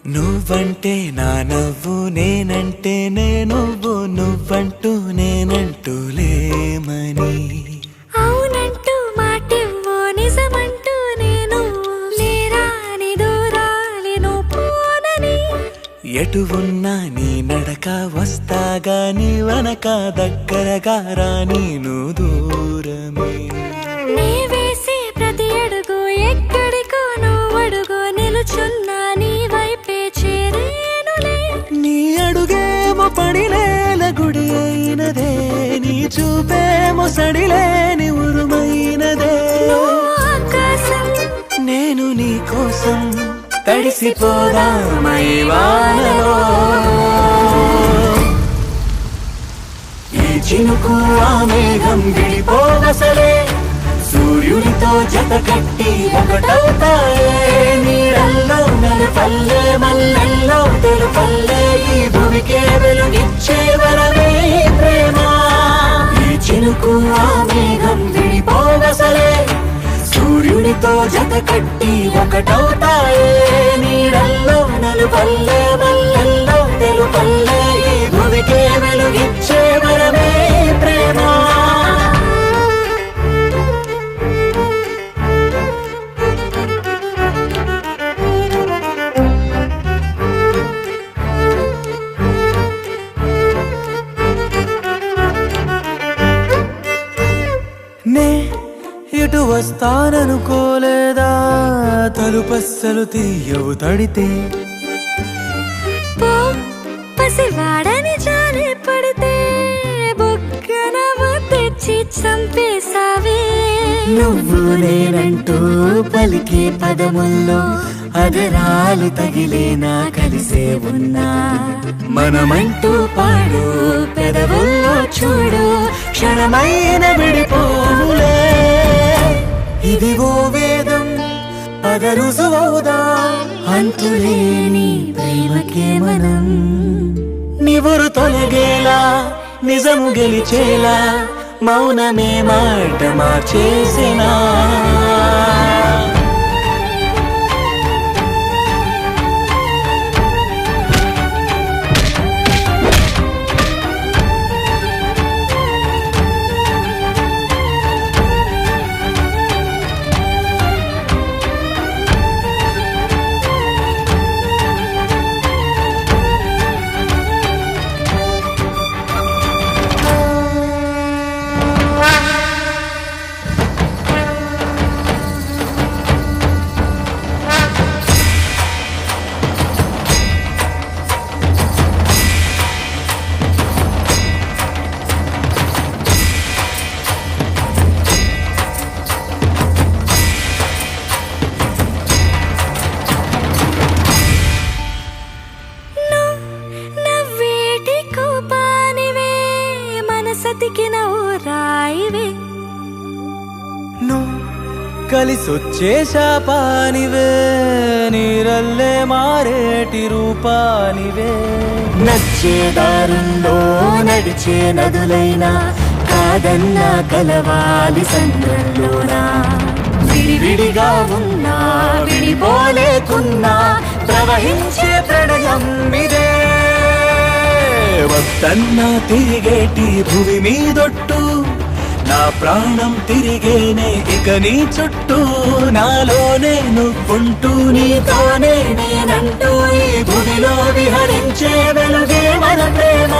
నువ్వంటే నా నవ్వు నేనంటే నువ్వు నువ్వంటూ నేనంటూ లేమని అవునంటూ మాటివ్వు నిజమంటూ నేను లేరాని దూరాలేను పోనని ఎటు ఉన్నా నీ నడక వస్తాగా నీ వనక దగ్గరగా రాని నువ్వు దూరమే నీ వేసే ప్రతి అడుగు ఎక్కడికో నువ్వు అడుగు నిలుచున్నా నీ వైపే చేరేనులే నీ అడుగేమో పడినేల గుడి అయినదే నీ చూపేమో సడిలేని ఉరుమైనదే ఆకాశం నేను నీ కోసం తడిసిపోదామై వానలో ఈ చినుకు ఆ మేఘం విడిపోవసలే సూర్యుడితో జత కట్టి ఒకటవుతాయే నీడల్లో నలుపల్లె మల్లెల్లో తెలుపల్లె ఈ భూమికే వెలుగిచ్చే వరమే ప్రేమ ఈ చినుకు ఆ మేఘం విడిపోవసలే సూర్యుడితో జత కట్టి ఒకటవుతాయే నీడల్లో నలుపల్లె మల్లెల్లో తెలుపల్లె ఈ భూమికే వెలుగిచ్చే వరమే ప్రేమ నే ఇటు వస్తాననుకోలేదా తలుపస్సలు తీయవు తడితే పో పసివాడని జాలి పడితే బుగ్గన తెచ్చి చంపేశావే నువ్వు నేనంటూ పలికే పదముల్లో అదరాలు తగిలేనా కలిసే ఉన్నా మనమంటూ పాడు పెదవుల్లో చూడు క్షణమైన విడిపోవులే ఇదిగో వేదం పద రుజువవుదా అంతులేని ప్రేమకే మనం నివురు తొలగేలా నిజము గెలిచేలా మౌనమే మాట మార్చేసినా నవ్వేటి కోపానివే మనసతికిన ఓ రాయివే నువ్వు కలిసొచ్చే శాపానివే నీరల్లే మారేటి రూపానివే నచ్చే దారుల్లో నడిచే నదులైనా కాదన్నా కలవాలి సంద్రంలోనా విడివిడిగా ఉన్నా విడిపోలేకున్నా ప్రవహించే ప్రణయం ఇదే వద్దన్నా తిరిగేటి భూమి మీదొట్టు నా ప్రాణం తిరిగేనే ఇక నీ చుట్టూ నాలోనే నువ్వుంటూ నీతోనే నేనంటూ ఈ భూమిలో విహరించే వెలుగే మన ప్రేమ